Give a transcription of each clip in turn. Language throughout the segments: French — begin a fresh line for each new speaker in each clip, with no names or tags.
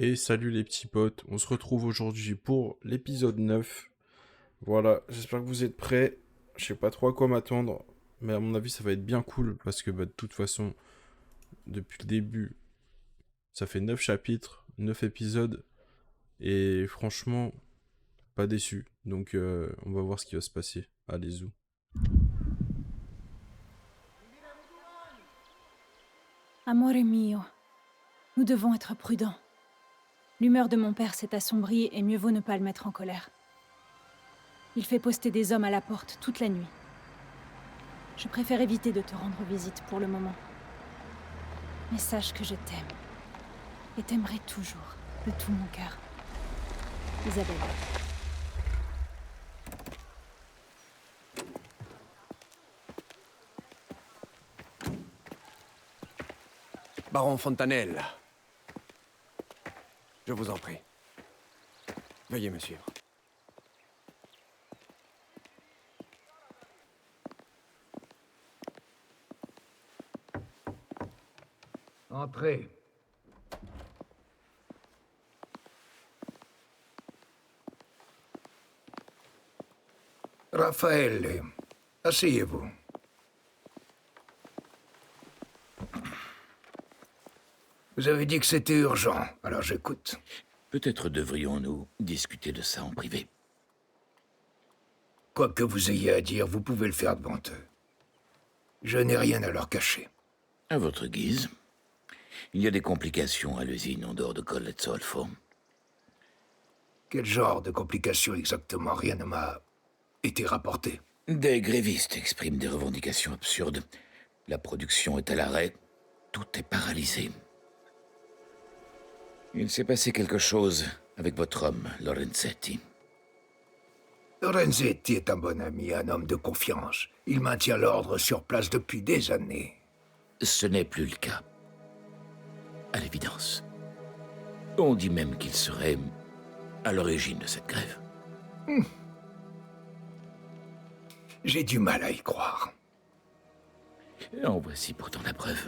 Et salut les petits potes, on se retrouve aujourd'hui pour l'épisode 9. Voilà, j'espère que vous êtes prêts. Je sais pas trop à quoi m'attendre, mais à mon avis ça va être bien cool parce que de toute façon, depuis le début, ça fait 9 chapitres, 9 épisodes et franchement, pas déçu. Donc on va voir ce qui va se passer. Allez, zou.
Amore mio, nous devons être prudents. L'humeur de mon père s'est assombrie et mieux vaut ne pas le mettre en colère. Il fait poster des hommes à la porte toute la nuit. Je préfère éviter de te rendre visite pour le moment. Mais sache que je t'aime. Et t'aimerai toujours, de tout mon cœur. Isabelle.
Baron Fontanelle. Je vous en prie. Veuillez me suivre.
Entrez.
Raffaele, asseyez-vous. Vous avez dit que c'était urgent, alors j'écoute.
Peut-être devrions-nous discuter de ça en privé.
Quoi que vous ayez à dire, vous pouvez le faire devant eux. Je n'ai rien à leur cacher.
À votre guise. Il y a des complications à l'usine en dehors de Collet Solfo.
Quel genre de complications exactement? Rien ne m'a été rapporté.
Des grévistes expriment des revendications absurdes. La production est à l'arrêt. Tout est paralysé. Il s'est passé quelque chose avec votre homme, Lorenzetti.
Lorenzetti est un bon ami, un homme de confiance. Il maintient l'ordre sur place depuis des années.
Ce n'est plus le cas. À l'évidence. On dit même qu'il serait à l'origine de cette grève.
J'ai du mal à y croire.
En voici pourtant la preuve.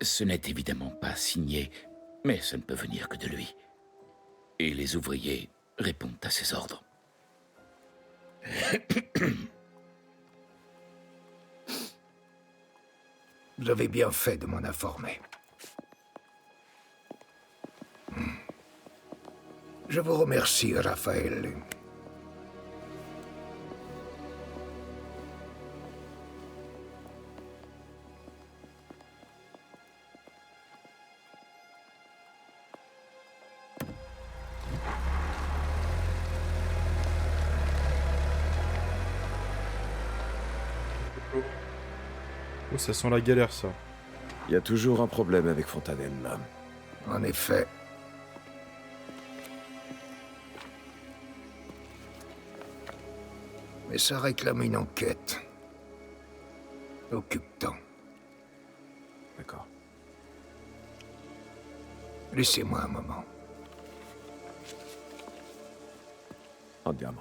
Ce n'est évidemment pas signé, mais ça ne peut venir que de lui. Et les ouvriers répondent à ses ordres.
Vous avez bien fait de m'en informer. Je vous remercie, Raffaele.
Oh, ça sent la galère ça.
Il y a toujours un problème avec Fontanelle, là.
En effet. Mais ça réclame une enquête. Occupe-temps.
D'accord.
Laissez-moi un moment.
Andiamo.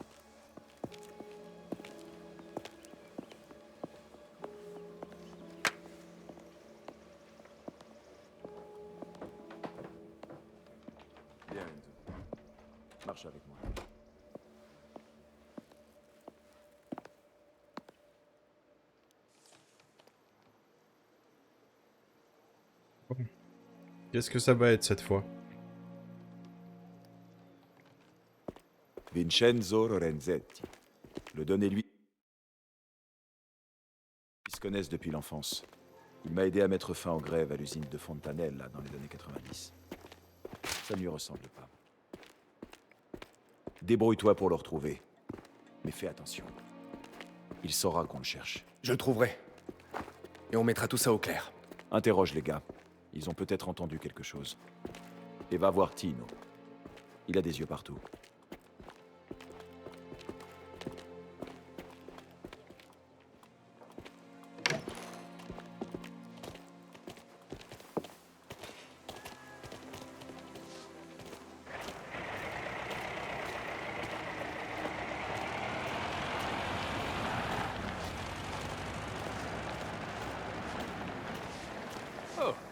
Viens, Enzo. Marche avec moi.
Qu'est-ce que ça va être cette fois?
Vincenzo Lorenzetti. Le donnez-lui. Ils se connaissent depuis l'enfance. Il m'a aidé à mettre fin aux grèves à l'usine de Fontanella dans les années 90. Ça ne lui ressemble pas. Débrouille-toi pour le retrouver. Mais fais attention. Il saura qu'on le cherche.
Je le trouverai. Et on mettra tout ça au clair.
Interroge les gars. Ils ont peut-être entendu quelque chose. Et va voir Tino. Il a des yeux partout.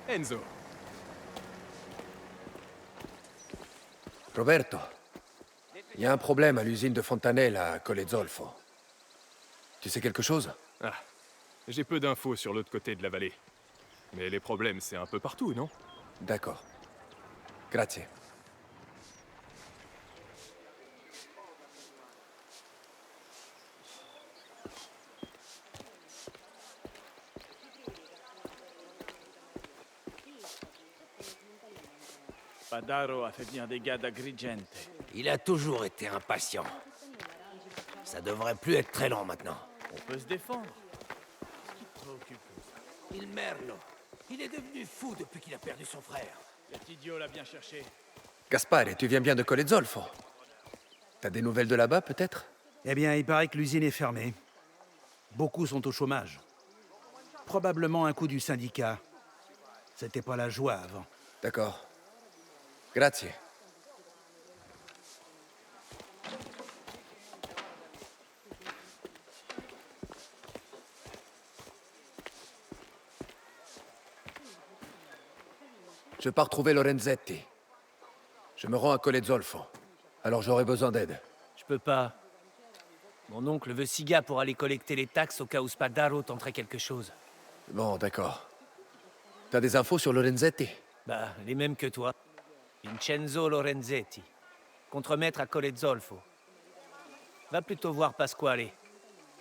Enzo.
Roberto, il y a un problème à l'usine de Fontanelle à Colezzolfo. Tu sais quelque chose?
Ah, j'ai peu d'infos sur l'autre côté de la vallée. Mais les problèmes, c'est un peu partout, non?
D'accord. Grazie.
Spadaro a fait bien des gars d'Agrigente.
Il a toujours été impatient. Ça devrait plus être très long maintenant.
On peut se défendre. Ce qui te préoccupe comme ça.
Il merlo. Il est devenu fou depuis qu'il a perdu son frère.
Cet idiot l'a bien cherché.
Gaspare, tu viens bien de Colezzolfo. T'as des nouvelles de là-bas, peut-être?
Eh bien, il paraît que l'usine est fermée. Beaucoup sont au chômage. Probablement un coup du syndicat. C'était pas la joie avant.
D'accord. Grazie. Je pars trouver Lorenzetti. Je me rends à Colezzolfo. Alors j'aurai besoin d'aide.
Je peux pas. Mon oncle veut 6 gars pour aller collecter les taxes au cas où Spadaro tenterait quelque chose.
Bon, d'accord. T'as des infos sur Lorenzetti?
Bah, les mêmes que toi. Vincenzo Lorenzetti. Contremaître à Colezzolfo. Va plutôt voir Pasquale.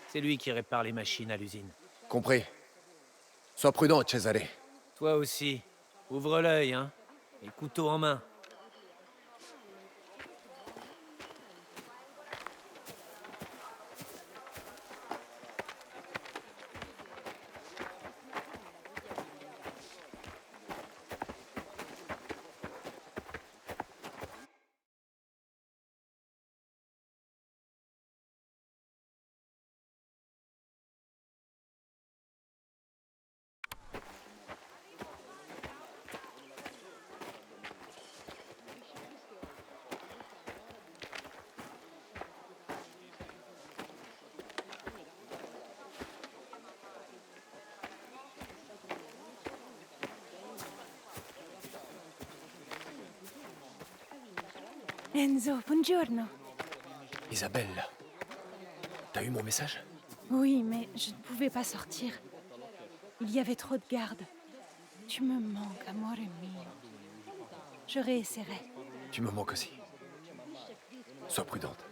C'est lui qui répare les machines à l'usine.
Compris. Sois prudent, Cesare.
Toi aussi. Ouvre l'œil, hein. Et couteau en main.
Enzo, buongiorno.
Isabelle, t'as eu mon message?
Oui, mais je ne pouvais pas sortir. Il y avait trop de gardes. Tu me manques, amore mio. Je réessayerai.
Tu me manques aussi. Sois prudente.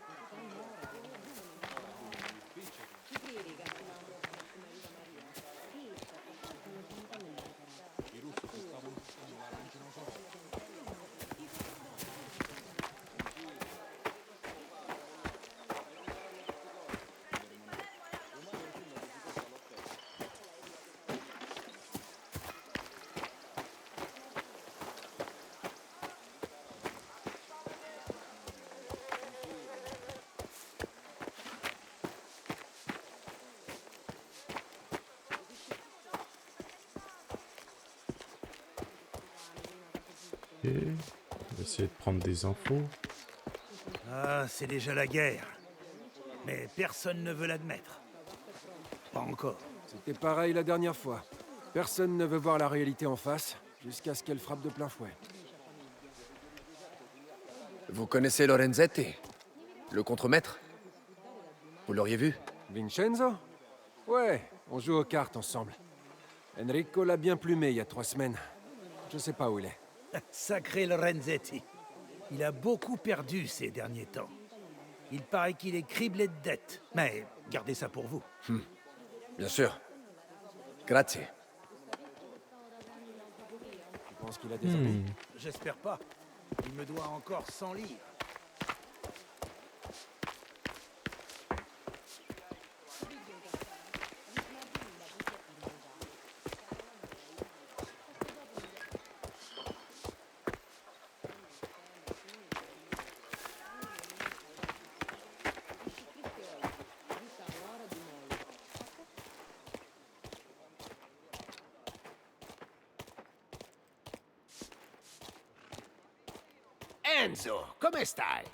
Ok. On va essayer de prendre des infos.
Ah, c'est déjà la guerre. Mais personne ne veut l'admettre. Pas encore.
C'était pareil la dernière fois. Personne ne veut voir la réalité en face, jusqu'à ce qu'elle frappe de plein fouet.
Vous connaissez Lorenzetti? Le contremaître? Vous l'auriez vu?
Vincenzo? Ouais, on joue aux cartes ensemble. Enrico l'a bien plumé il y a 3 semaines. Je sais pas où il est.
Sacré Lorenzetti. Il a beaucoup perdu ces derniers temps. Il paraît qu'il est criblé de dettes. Mais gardez ça pour vous.
Bien sûr. Grazie.
Tu penses qu'il a des amis?
J'espère pas. Il me doit encore 100 livres.
Enzo, come stai?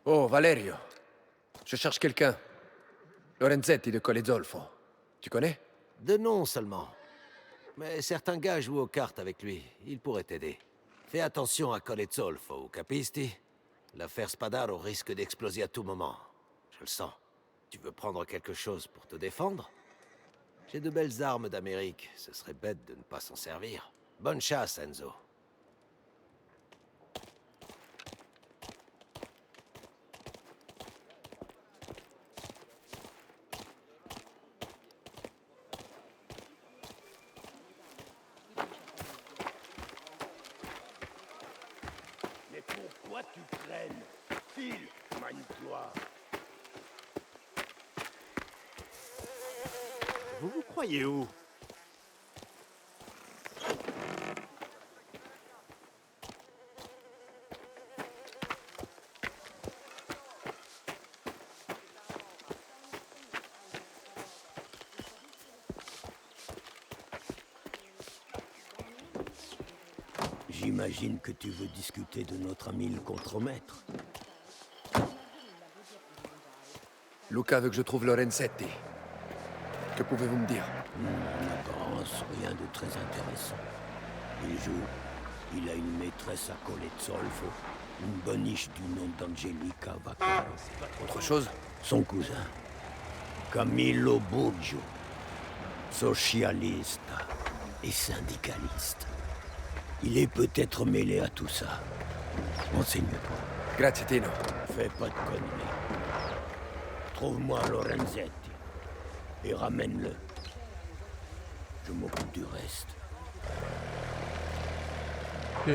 Oh, Valerio. Je cherche quelqu'un. Lorenzetti de Colle Zolfo. Tu connais?
De nom seulement. Mais certains gars jouent aux cartes avec lui. Il pourrait t'aider. Fais attention à Colle Zolfo, capisti? L'affaire Spadaro risque d'exploser à tout moment. Je le sens. Tu veux prendre quelque chose pour te défendre? J'ai de belles armes d'Amérique. Ce serait bête de ne pas s'en servir. Bonne chasse, Enzo.
Mais pourquoi tu traînes? File, manie-toi. Vous vous croyez où? J'imagine que tu veux discuter de notre ami le contremaître.
Luca veut que je trouve Lorenzetti. Que pouvez-vous me dire?
En apparence, rien de très intéressant. Il joue. Il a une maîtresse à Colle Zolfo, une boniche du nom d'Angelica Vaccaro.
Autre chose?
Son cousin, Camillo Boggio, socialista et syndicaliste. Il est peut-être mêlé à tout ça. Renseigne-toi.
Grazie, Tino.
Fais pas de conneries. Trouve-moi Lorenzetti et ramène-le. Je m'occupe du reste.
Ok.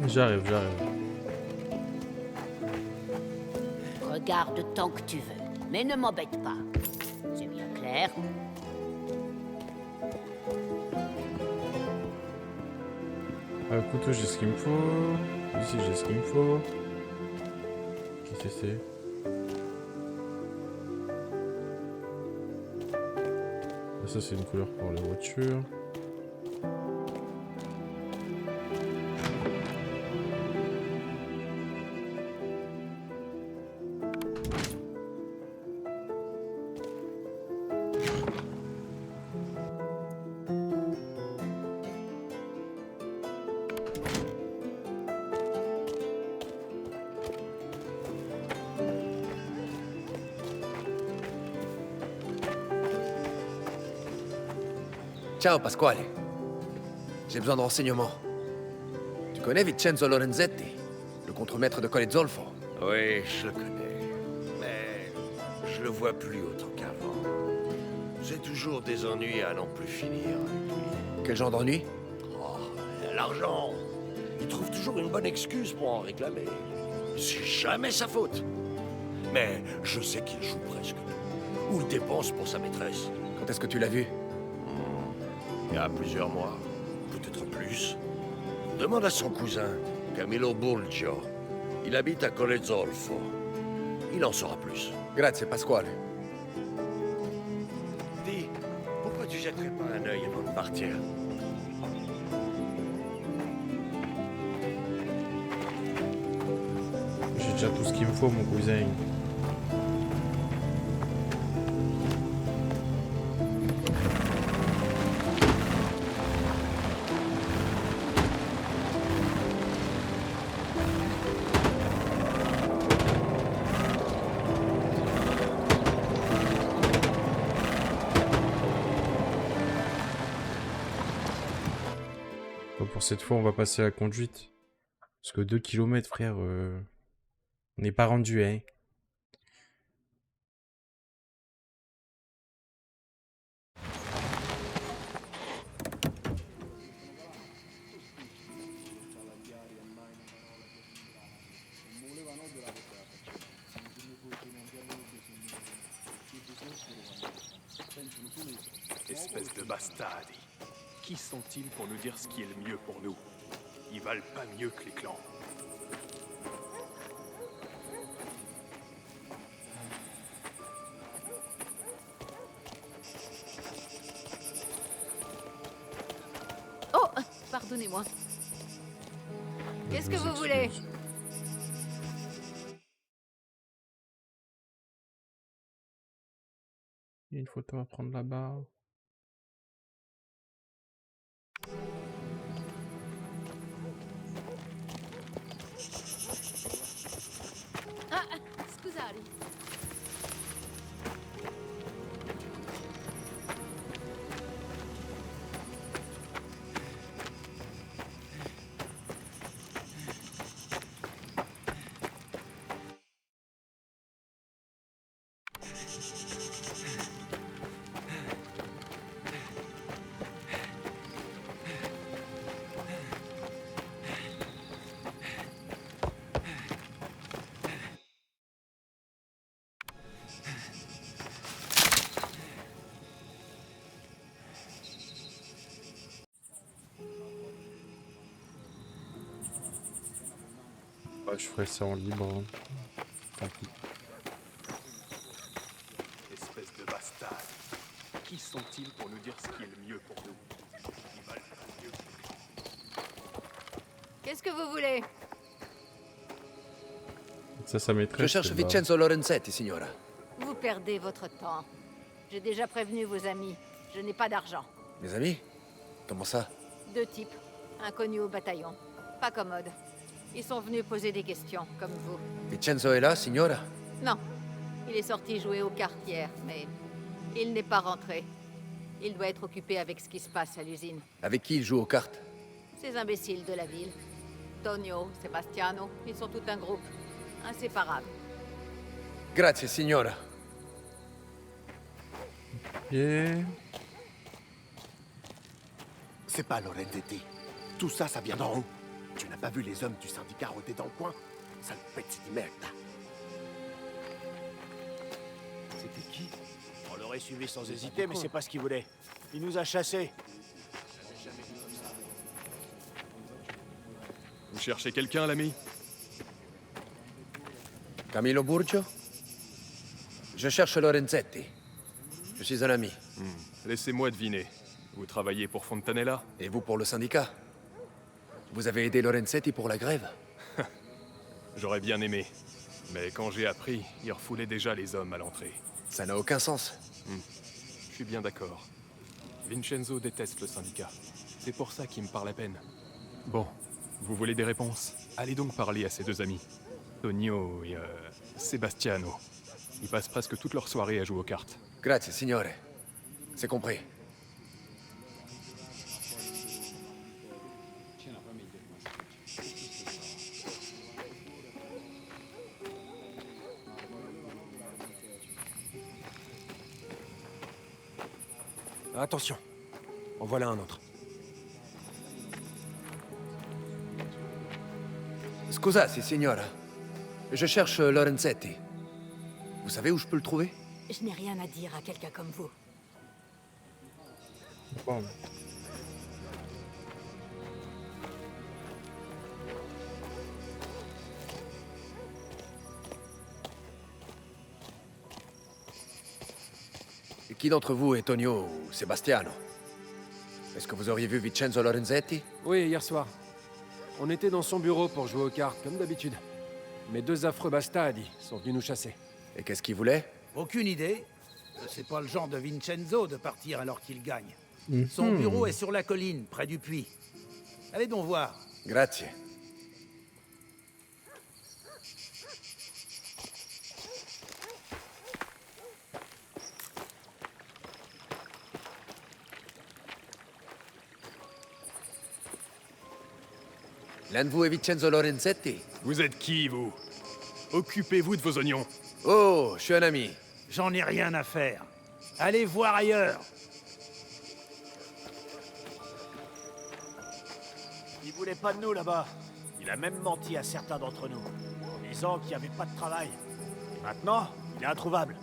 J'arrive.
Regarde tant que tu veux, mais ne m'embête pas. C'est bien clair.
Couteau, j'ai ce qu'il me faut. Ici, j'ai ce qu'il me faut. Qu'est-ce que c'est? Ça, c'est une couleur pour les voitures.
Ciao, Pasquale. J'ai besoin de renseignements. Tu connais Vincenzo Lorenzetti, le contremaître de Colle Zolfo?
Oui, je le connais. Mais je le vois plus autant qu'avant. J'ai toujours des ennuis à n'en plus finir avec lui.
Quel genre d'ennui?
Oh, l'argent. Il trouve toujours une bonne excuse pour en réclamer. C'est jamais sa faute. Mais je sais qu'il joue presque tout. Ou le dépense pour sa maîtresse.
Quand est-ce que tu l'as vu?
Il y a plusieurs mois. Peut-être plus. Demande à son cousin, Camillo Burgio. Il habite à Colle Zolfo. Il en saura plus.
Grazie, Pasquale.
Dis, pourquoi tu jetterais pas un œil avant de partir?
J'ai déjà tout ce qu'il me faut, mon cousin. Pour cette fois, on va passer à la conduite. Parce que 2 kilomètres, frère, on n'est pas rendu, hein.
Espèce de bastardi. Qui sont-ils pour nous dire ce qui est le mieux pour nous? Ils valent pas mieux que les clans.
Oh, pardonnez-moi. Qu'est-ce que vous voulez?
Il y a une photo à prendre là-bas.
Ah, scusate.
Ouais, je ferai ça en libre. Hein. Tant pis.
Espèce de bastard. Qui sont-ils pour nous dire ce qui est le mieux pour nous? Ils valent pas mieux.
Qu'est-ce que vous voulez?
Ça maîtresse.
Je cherche Vincenzo Lorenzetti, signora.
Vous perdez votre temps. J'ai déjà prévenu vos amis. Je n'ai pas d'argent.
Mes amis? Comment ça?
2 types, inconnus au bataillon. Pas commodes. Ils sont venus poser des questions, comme vous.
Vincenzo est là, signora?
Non. Il est sorti jouer aux cartes hier, mais il n'est pas rentré. Il doit être occupé avec ce qui se passe à l'usine.
Avec qui il joue aux cartes?
Ces imbéciles de la ville. Tonio, Sebastiano, ils sont tout un groupe. Inséparables.
Grazie, signora.
Yeah.
C'est pas Lorenzetti. Tout ça, ça vient d'en haut. Tu n'as pas vu les hommes du syndicat rôder dans le coin? Sale petit de merde.
C'était qui? On l'aurait suivi sans hésiter, mais c'est pas ce qu'il voulait. Il nous a chassés.
Vous cherchez quelqu'un, l'ami?
Camillo Burgio? Je cherche Lorenzetti. Je suis un ami.
Laissez-moi deviner. Vous travaillez pour Fontanella?
Et vous pour le syndicat? Vous avez aidé Lorenzetti pour la grève?
J'aurais bien aimé. Mais quand j'ai appris, il refoulait déjà les hommes à l'entrée.
Ça n'a aucun sens.
Je suis bien d'accord. Vincenzo déteste le syndicat. C'est pour ça qu'il me parle à peine. Bon, vous voulez des réponses? Allez donc parler à ses 2 amis. Tonio et Sebastiano. Ils passent presque toute leur soirée à jouer aux cartes.
Grazie, signore. C'est compris.
Attention. En voilà un autre.
Scusate, signora. Je cherche Lorenzetti. Vous savez où je peux le trouver?
Je n'ai rien à dire à quelqu'un comme vous.
Bon.
Et qui d'entre vous est Tonio ou Sebastiano? Est-ce que vous auriez vu Vincenzo Lorenzetti?
Oui, hier soir. On était dans son bureau pour jouer aux cartes, comme d'habitude. Mes deux affreux bastardi sont venus nous chasser.
Et qu'est-ce qu'il voulait?
Aucune idée. C'est pas le genre de Vincenzo de partir alors qu'il gagne.
Mhm.
Son bureau est sur la colline, près du puits. Allez donc voir.
Grazie. L'un de vous est Vincenzo Lorenzetti?
Vous êtes qui, vous? Occupez-vous de vos oignons.
Oh, je suis un ami.
J'en ai rien à faire. Allez voir ailleurs.
Il voulait pas de nous là-bas. Il a même menti à certains d'entre nous, en disant qu'il n'y avait pas de travail. Et maintenant, il est introuvable.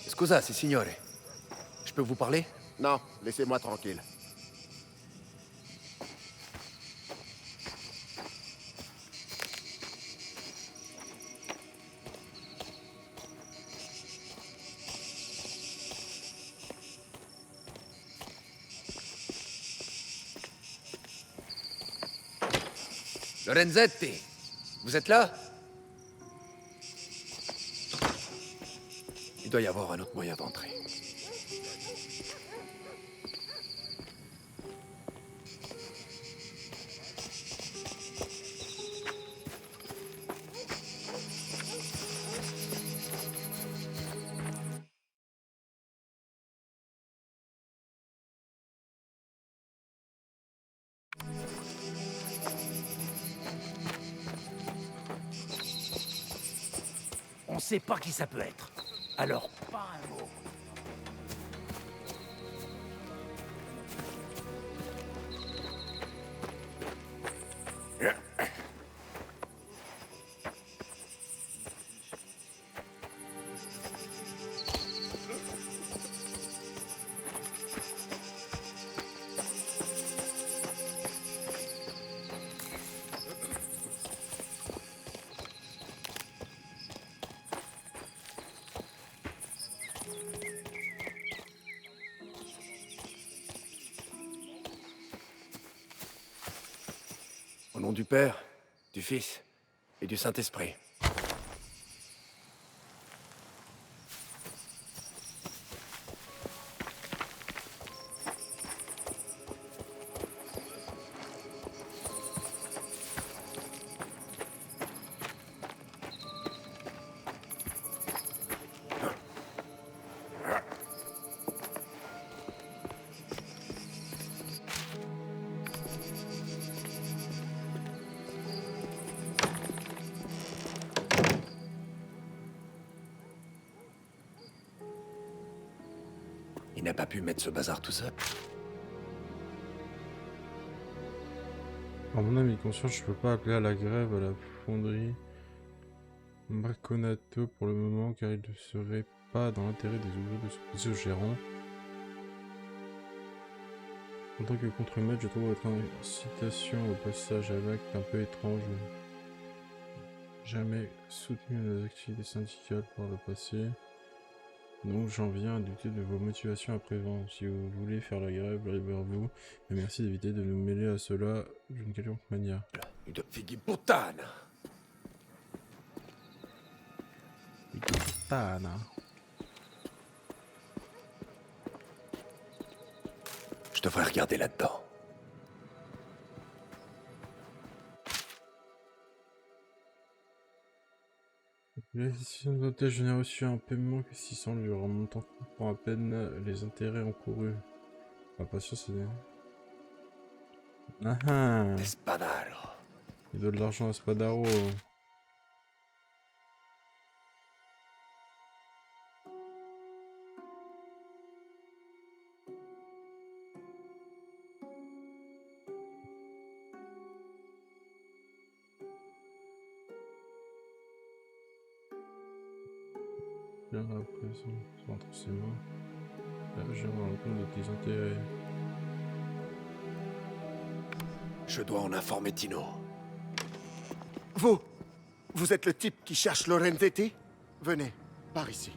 Scusate, signore. Je peux vous parler?
Non, laissez-moi tranquille.
Lorenzetti, vous êtes là? Il doit y avoir un autre moyen d'entrer.
On sait pas qui ça peut être. Alors, pas un mot.
Au nom du Père, du Fils et du Saint-Esprit. Il n'a pas pu mettre ce bazar tout seul.
En mon âme et conscience, je peux pas appeler à la grève à la fonderie Marconato pour le moment, car il ne serait pas dans l'intérêt des ouvriers de s'opposer au gérant. En tant que contremaître, je trouve votre incitation au passage à l'acte un peu étrange. jamais soutenu les activités syndicales par le passé. Donc j'en viens à douter de vos motivations à présent. Si vous voulez faire la grève, libre-vous. Mais merci d'éviter de nous mêler à cela d'une quelconque manière.
Une figli puttana.
Puttana.
Je devrais regarder là-dedans.
La décision d'otage, je n'ai reçu un paiement que 600 livres. En montant pour à peine les intérêts encourus. Ma patience est... Ah ah.
Espadaro.
Il doit de l'argent à Spadaro. Bien à présent, entre ses mains. Là, je me rends compte de tes intérêts.
Je dois en informer Tino.
Vous êtes le type qui cherche Lorenzetti? Venez, par ici.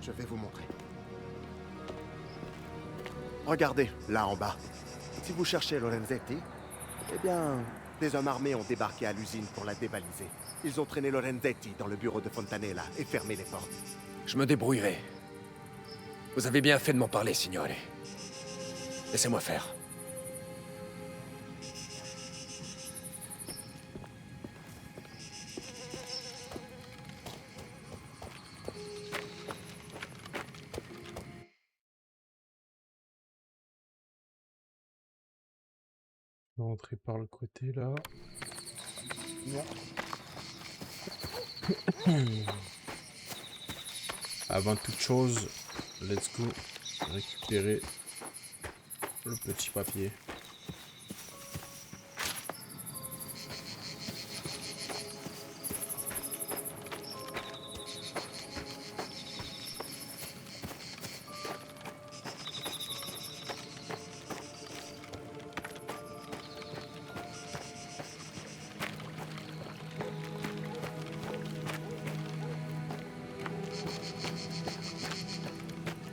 Je vais vous montrer. Regardez, là en bas. Si vous cherchez Lorenzetti, eh bien, des hommes armés ont débarqué à l'usine pour la dévaliser. Ils ont traîné Lorenzetti dans le bureau de Fontanella et fermé les portes.
Je me débrouillerai. Vous avez bien fait de m'en parler, signore. Laissez-moi faire.
Je vais rentrer par le côté là. Avant toute chose, let's go récupérer le petit papier.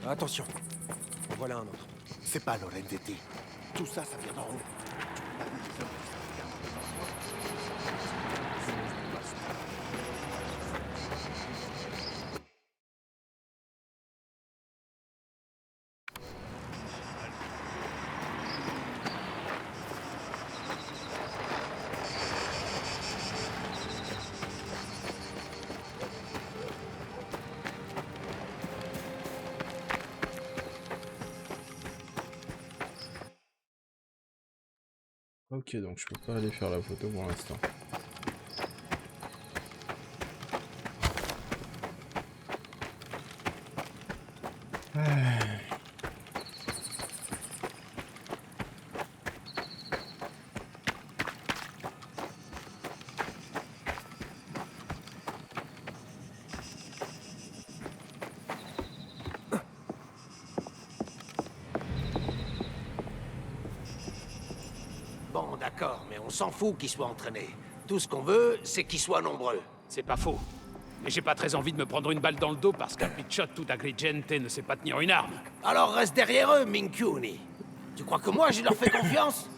Attention. Voilà un autre.
C'est pas Lorenzetti. Tout ça, ça vient d'en haut.
Ok, donc je peux pas aller faire la photo pour l'instant.
Bon, d'accord, mais on s'en fout qu'ils soient entraînés. Tout ce qu'on veut, c'est qu'ils soient nombreux.
C'est pas faux. Mais j'ai pas très envie de me prendre une balle dans le dos parce qu'un Pichot tout agrigente ne sait pas tenir une arme.
Alors reste derrière eux, Minkyuni. Tu crois que moi, je leur fais confiance?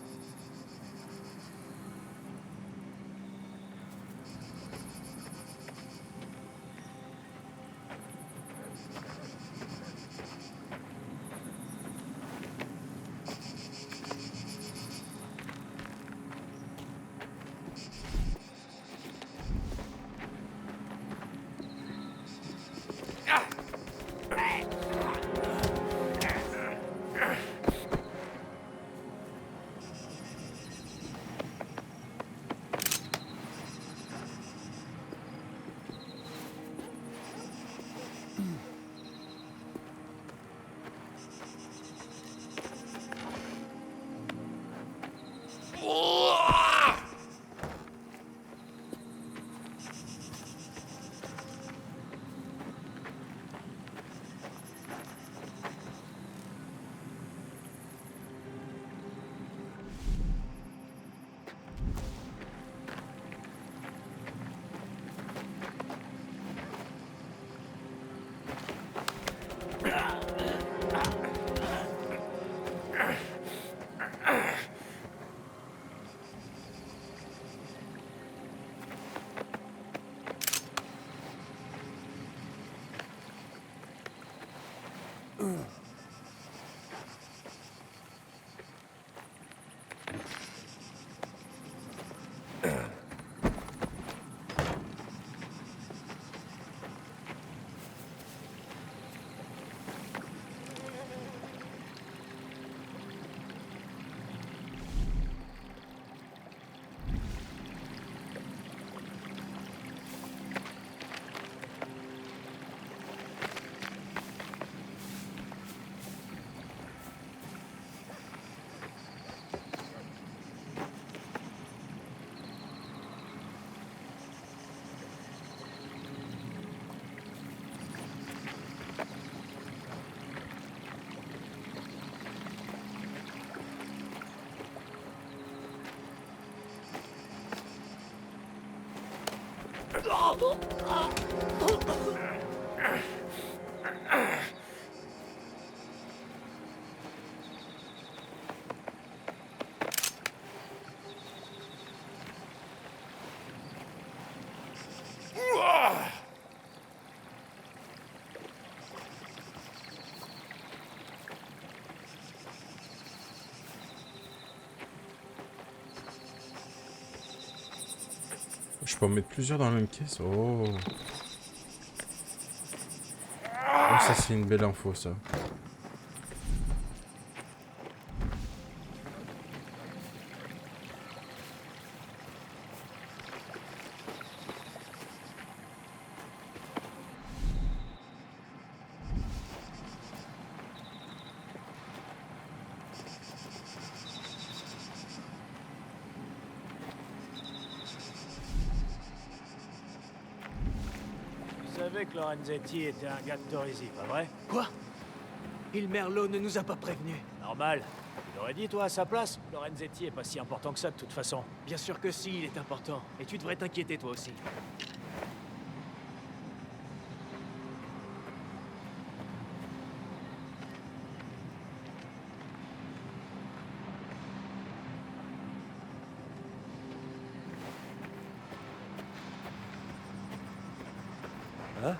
Je peux en mettre plusieurs dans la même caisse. Oh. Oh, ça c'est une belle info ça.
Tu savais que Lorenzetti était un gars de Torisi, pas vrai?
Quoi? Il Merlot ne nous a pas prévenus.
Normal. Tu l'aurais dit, toi, à sa place? Lorenzetti est pas si important que ça, de toute façon.
Bien sûr que si, il est important. Et tu devrais t'inquiéter toi aussi.
Hein?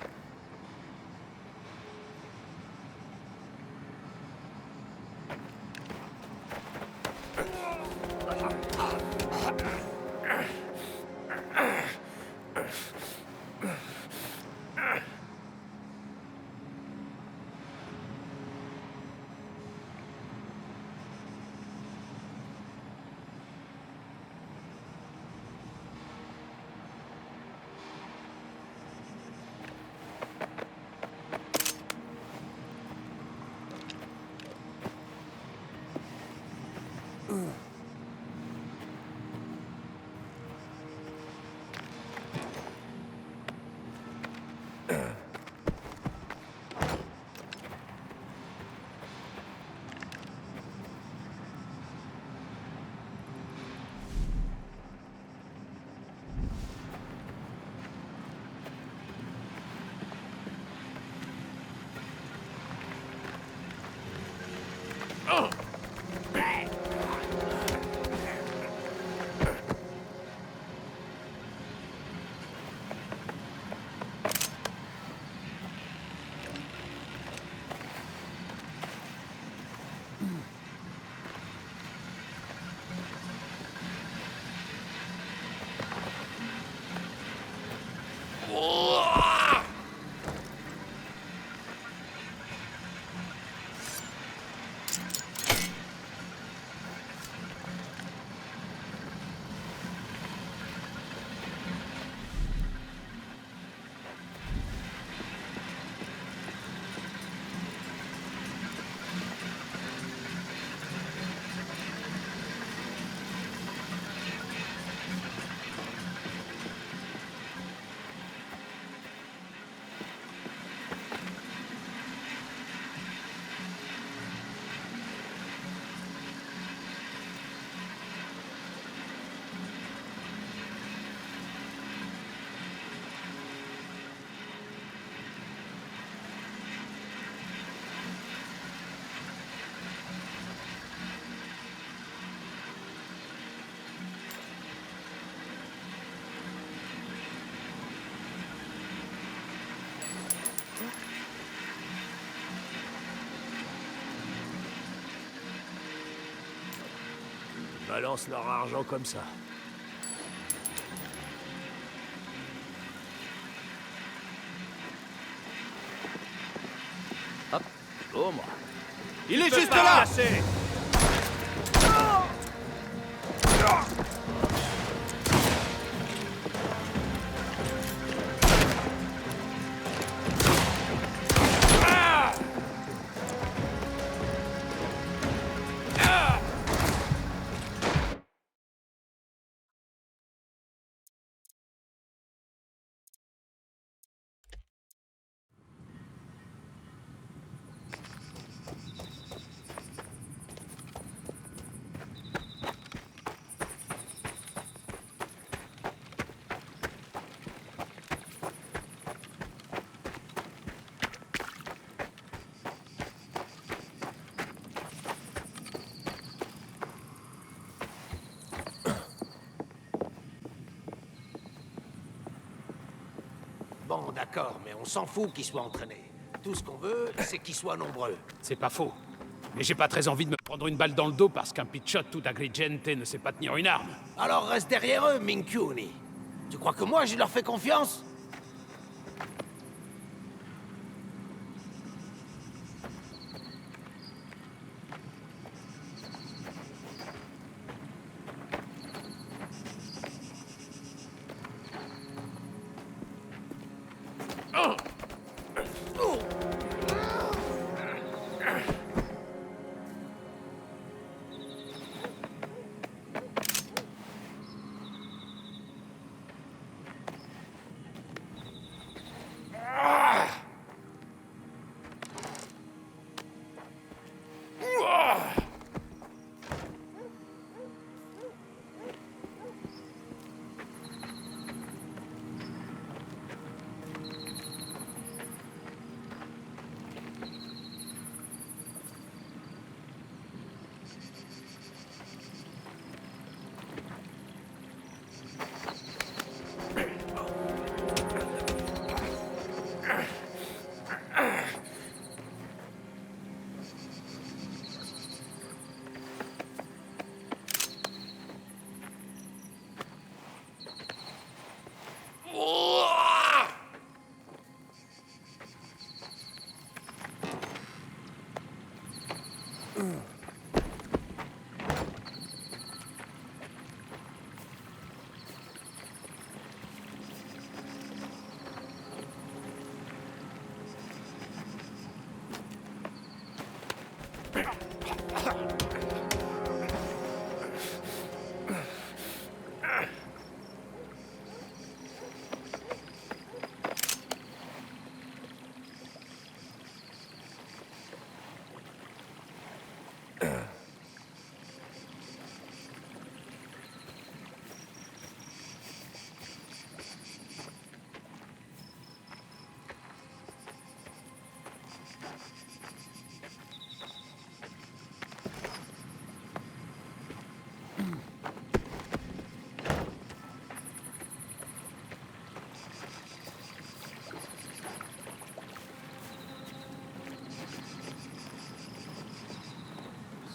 Balance leur argent comme ça.
Hop, oh moi.
Il est juste là!
Bon, d'accord, mais on s'en fout qu'ils soient entraînés. Tout ce qu'on veut, c'est qu'ils soient nombreux.
C'est pas faux. Mais j'ai pas très envie de me prendre une balle dans le dos parce qu'un Pichot ou d'Agrigente ne sait pas tenir une arme.
Alors reste derrière eux, Minkyuni. Tu crois que moi, je leur fais confiance?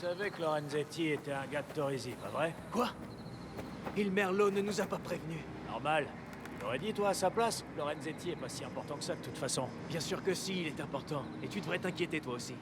Tu savais que Lorenzetti était un gars de Torisi, pas vrai?
Quoi? Il Merlot ne nous a pas prévenus.
Normal. Tu l'aurais dit, toi, à sa place? Lorenzetti est pas si important que ça, de toute façon.
Bien sûr que si, il est important. Et tu devrais t'inquiéter, toi aussi.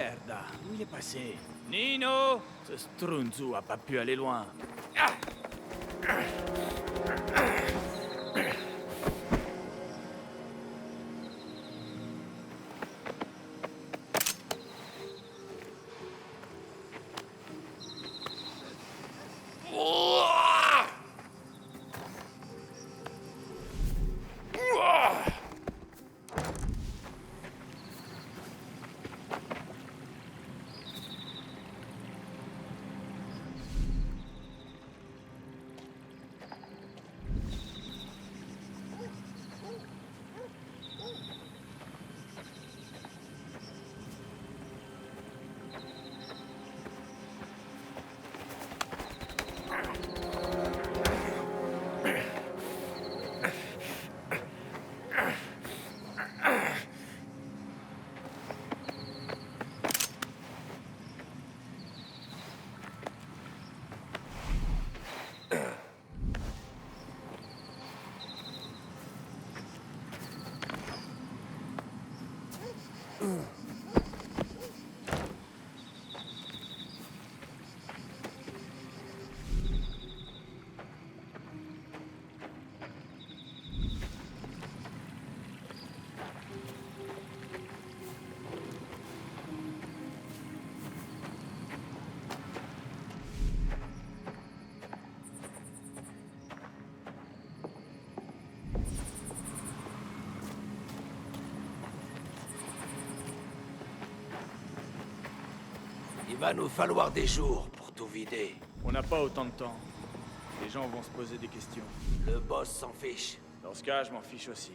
Merde, où il est passé?
Nino! Ce Strunzu a pas pu aller loin.
va nous falloir des jours pour tout vider.
On n'a pas autant de temps. Les gens vont se poser des questions.
Le boss s'en fiche.
Dans ce cas, je m'en fiche aussi.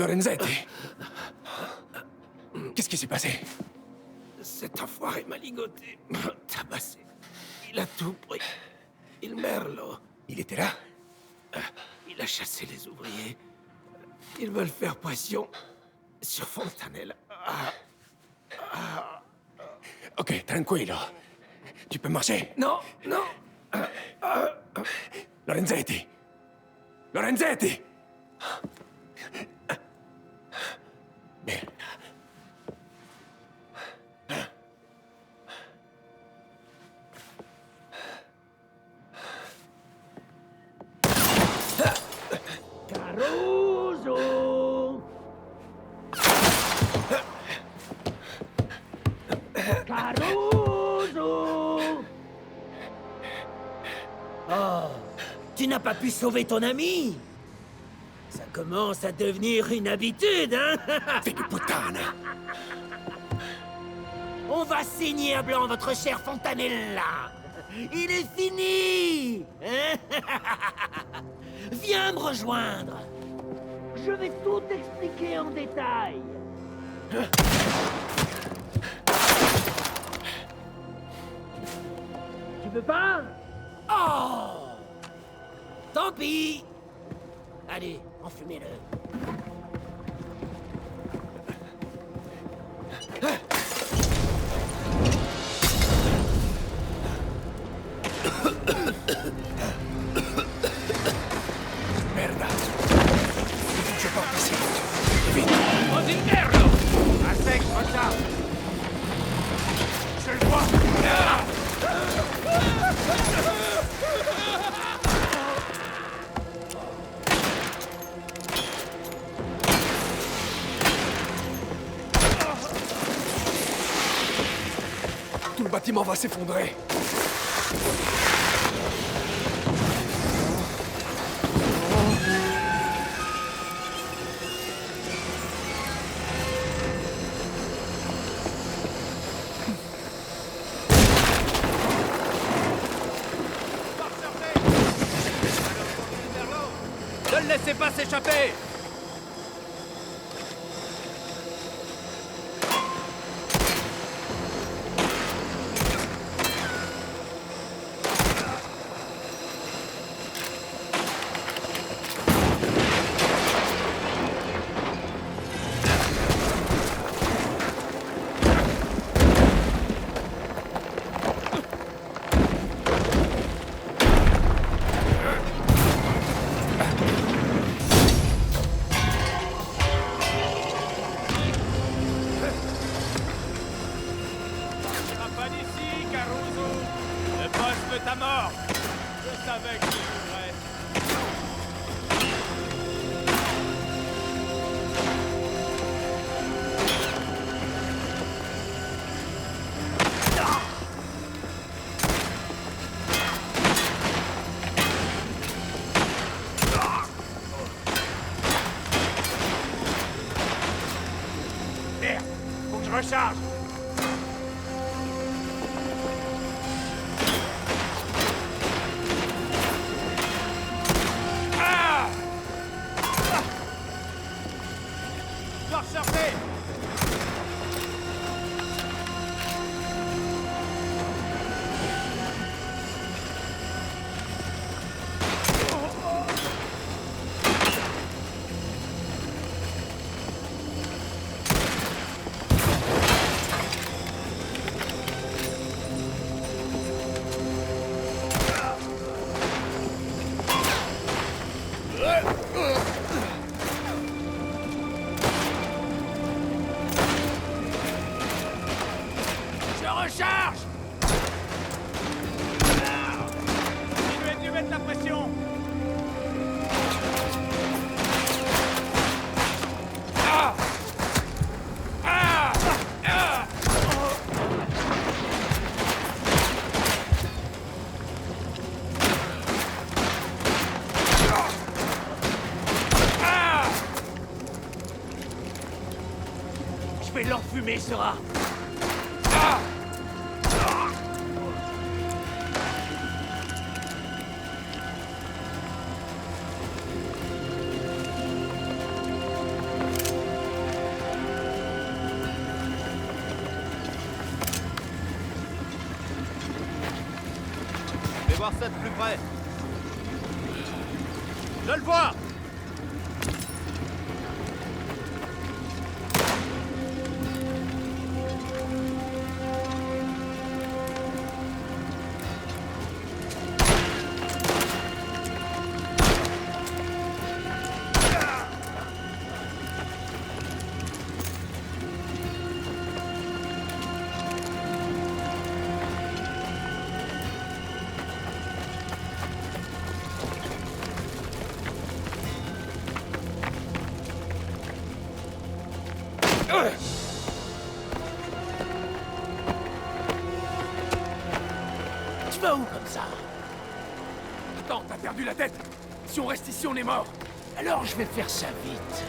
Lorenzetti! Qu'est-ce qui s'est passé?
Cet enfoiré m'a ligoté, tabassé. Il a tout pris. Il merlo.
Il était là?
Il a chassé les ouvriers. Ils veulent faire pression sur Fontanella.
Ok, tranquillo. Tu peux marcher?
Non, non.
Lorenzetti! Lorenzetti! Merde.
Caruso! Caruso! Oh, tu n'as pas pu sauver ton ami? Ça commence à devenir une habitude, hein?
Fais du puttana!
On va signer à blanc votre cher Fontanella. Il est fini. Viens me rejoindre. Je vais tout expliquer en détail. Tu veux pas?
Oh! Tant pis. Allez, enfumez-le.
Merda! Je porte ici. Vite!
Oh, d'inverno! À sec, Rocha! Je le vois!
Tout le bâtiment va s'effondrer.
Ne le laissez pas s'échapper! Pas d'ici, Caruso! Le boss veut ta mort! Je savais que tu voudrais! Merde! Faut que je recharge! Je recharge! Continuez de lui mettre la pression!
Je vais l'enfumer, Sera.
voir ça de plus près. Je le vois! Tu vas où comme ça? Attends, t'as perdu la tête. Si on reste ici, on est mort.
Alors je vais faire ça vite.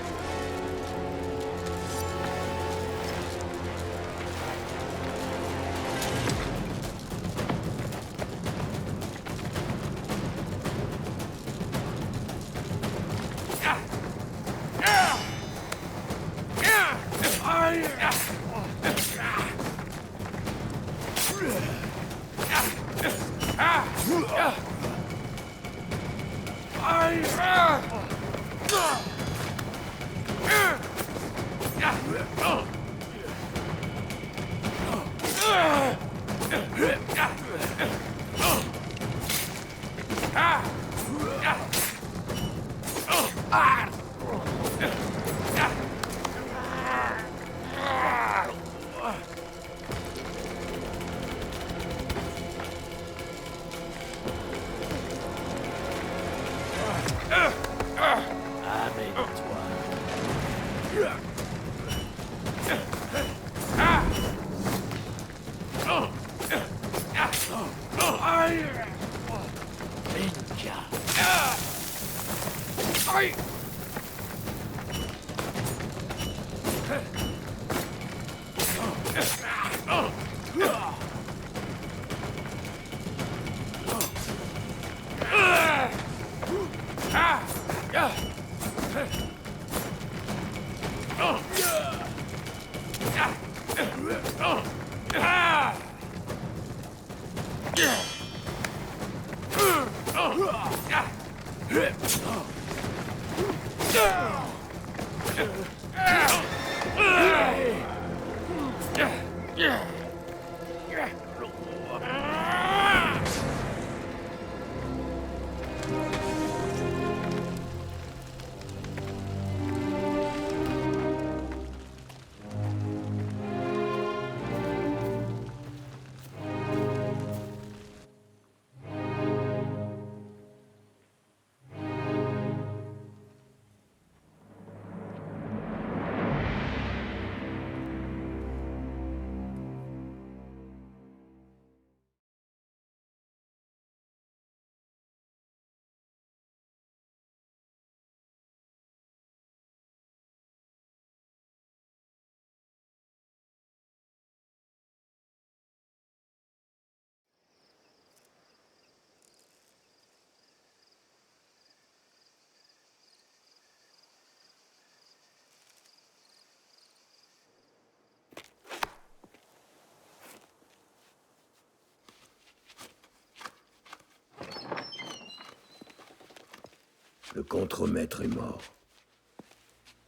Le contremaître est mort.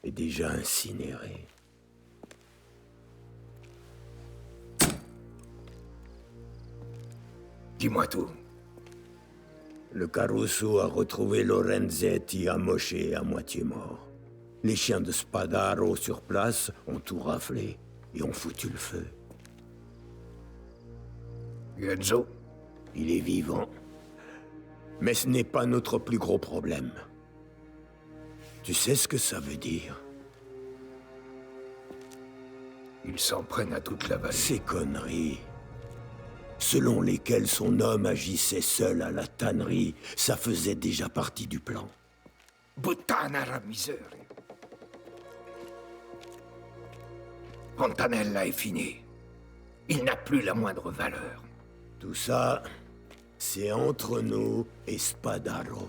Et déjà incinéré. Dis-moi tout. Le Caruso a retrouvé Lorenzetti amoché et à moitié mort. Les chiens de Spadaro sur place ont tout raflé et ont foutu le feu. Genzo? Il est vivant. Mais ce n'est pas notre plus gros problème. Tu sais ce que ça veut dire? Ils s'en prennent à toute la vallée. Ces conneries. Selon lesquelles son homme agissait seul à la tannerie, ça faisait déjà partie du plan. Puttana la miseria. Fontanella est fini. Il n'a plus la moindre valeur. Tout ça, c'est entre nous et Spadaro.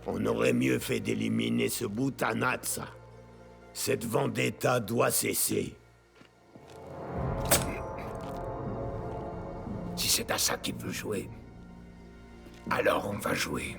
On aurait mieux fait d'éliminer ce Buttanazza. Cette vendetta doit cesser. Si c'est à ça qu'il veut jouer, Alors on va jouer.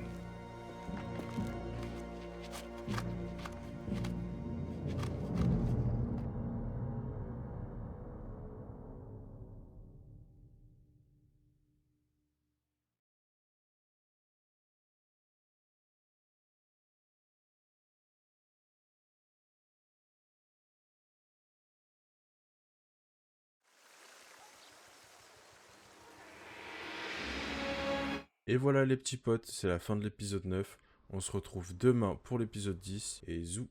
Et voilà les petits potes, c'est la fin de l'épisode 9. On se retrouve demain pour l'épisode 10 et zou.